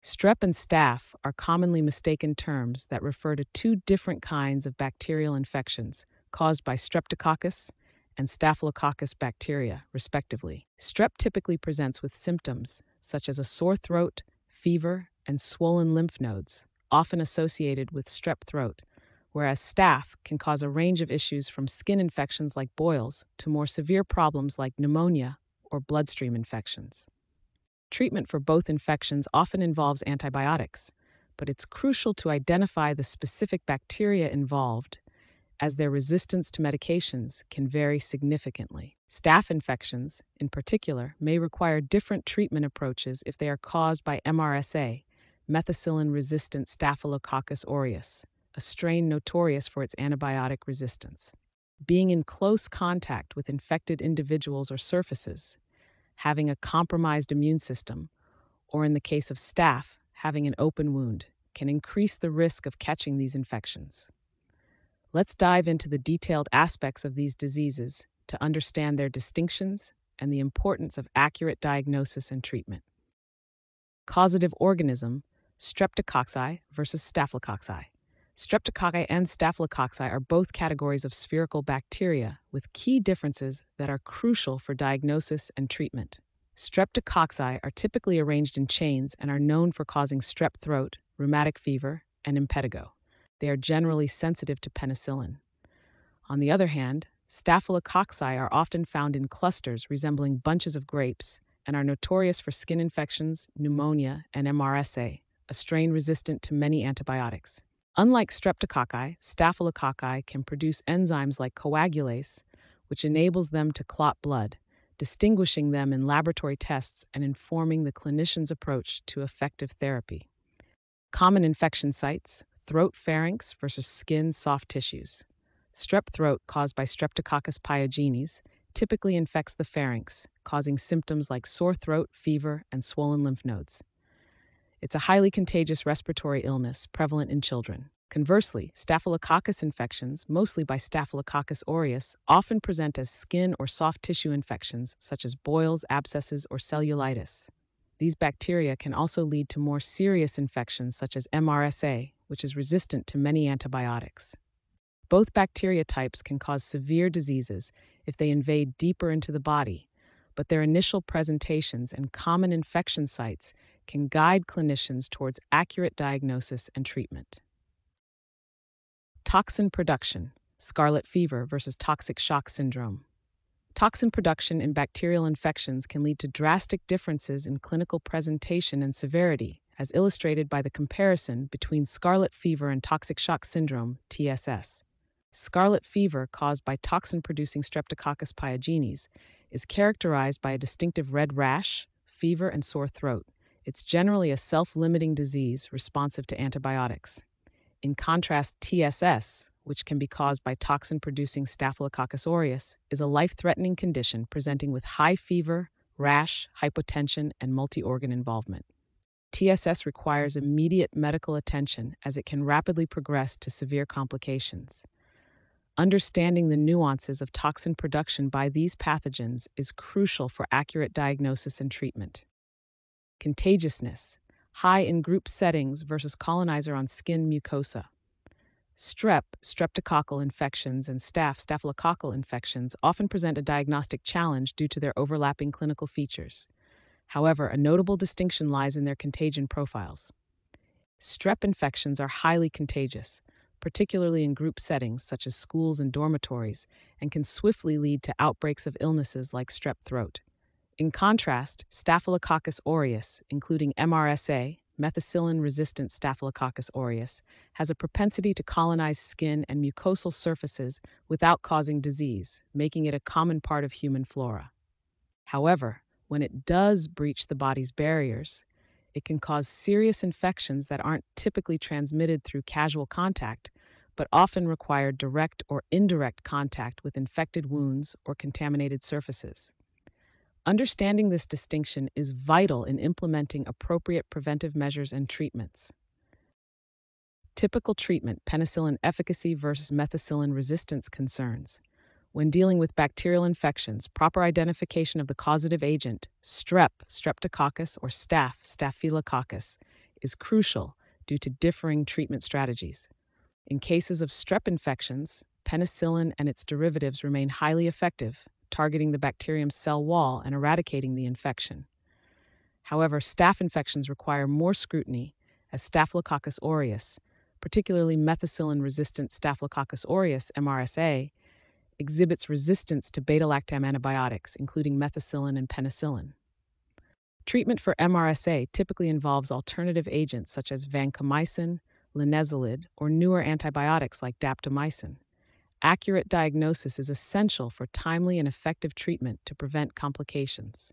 Strep and staph are commonly mistaken terms that refer to two different kinds of bacterial infections caused by Streptococcus and Staphylococcus bacteria, respectively. Strep typically presents with symptoms such as a sore throat, fever, and swollen lymph nodes, often associated with strep throat, whereas staph can cause a range of issues from skin infections like boils to more severe problems like pneumonia or bloodstream infections. Treatment for both infections often involves antibiotics, but it's crucial to identify the specific bacteria involved, as their resistance to medications can vary significantly. Staph infections, in particular, may require different treatment approaches if they are caused by MRSA, methicillin-resistant Staphylococcus aureus, a strain notorious for its antibiotic resistance. Being in close contact with infected individuals or surfaces, having a compromised immune system, or in the case of staph, having an open wound, can increase the risk of catching these infections. Let's dive into the detailed aspects of these diseases to understand their distinctions and the importance of accurate diagnosis and treatment. Causative organism, Streptococci versus Staphylococci. Streptococci and Staphylococci are both categories of spherical bacteria with key differences that are crucial for diagnosis and treatment. Streptococci are typically arranged in chains and are known for causing strep throat, rheumatic fever, and impetigo. They are generally sensitive to penicillin. On the other hand, Staphylococci are often found in clusters resembling bunches of grapes and are notorious for skin infections, pneumonia, and MRSA, a strain resistant to many antibiotics. Unlike Streptococci, Staphylococci can produce enzymes like coagulase, which enables them to clot blood, distinguishing them in laboratory tests and informing the clinician's approach to effective therapy. Common infection sites: throat pharynx versus skin soft tissues. Strep throat, caused by Streptococcus pyogenes, typically infects the pharynx, causing symptoms like sore throat, fever, and swollen lymph nodes. It's a highly contagious respiratory illness prevalent in children. Conversely, Staphylococcus infections, mostly by Staphylococcus aureus, often present as skin or soft tissue infections such as boils, abscesses, or cellulitis. These bacteria can also lead to more serious infections such as MRSA, which is resistant to many antibiotics. Both bacteria types can cause severe diseases if they invade deeper into the body, but their initial presentations and common infection sites can guide clinicians towards accurate diagnosis and treatment. Toxin production, scarlet fever versus toxic shock syndrome. Toxin production in bacterial infections can lead to drastic differences in clinical presentation and severity, as illustrated by the comparison between scarlet fever and toxic shock syndrome, TSS. Scarlet fever, caused by toxin-producing Streptococcus pyogenes, is characterized by a distinctive red rash, fever, and sore throat. It's generally a self-limiting disease responsive to antibiotics. In contrast, TSS, which can be caused by toxin-producing Staphylococcus aureus, is a life-threatening condition presenting with high fever, rash, hypotension, and multi-organ involvement. TSS requires immediate medical attention as it can rapidly progress to severe complications. Understanding the nuances of toxin production by these pathogens is crucial for accurate diagnosis and treatment. Contagiousness, high in group settings versus colonizer on skin mucosa. Strep, streptococcal infections, and staph, staphylococcal infections often present a diagnostic challenge due to their overlapping clinical features. However, a notable distinction lies in their contagion profiles. Strep infections are highly contagious, particularly in group settings such as schools and dormitories, and can swiftly lead to outbreaks of illnesses like strep throat. In contrast, Staphylococcus aureus, including MRSA, methicillin-resistant Staphylococcus aureus, has a propensity to colonize skin and mucosal surfaces without causing disease, making it a common part of human flora. However, when it does breach the body's barriers, it can cause serious infections that aren't typically transmitted through casual contact, but often require direct or indirect contact with infected wounds or contaminated surfaces. Understanding this distinction is vital in implementing appropriate preventive measures and treatments. Typical treatment: penicillin efficacy versus methicillin resistance concerns. When dealing with bacterial infections, proper identification of the causative agent, strep, streptococcus, or staph, staphylococcus, is crucial due to differing treatment strategies. In cases of strep infections, penicillin and its derivatives remain highly effective, targeting the bacterium's cell wall and eradicating the infection. However, staph infections require more scrutiny, as Staphylococcus aureus, particularly methicillin-resistant Staphylococcus aureus (MRSA), exhibits resistance to beta-lactam antibiotics, including methicillin and penicillin. Treatment for MRSA typically involves alternative agents such as vancomycin, linezolid, or newer antibiotics like daptomycin. Accurate diagnosis is essential for timely and effective treatment to prevent complications.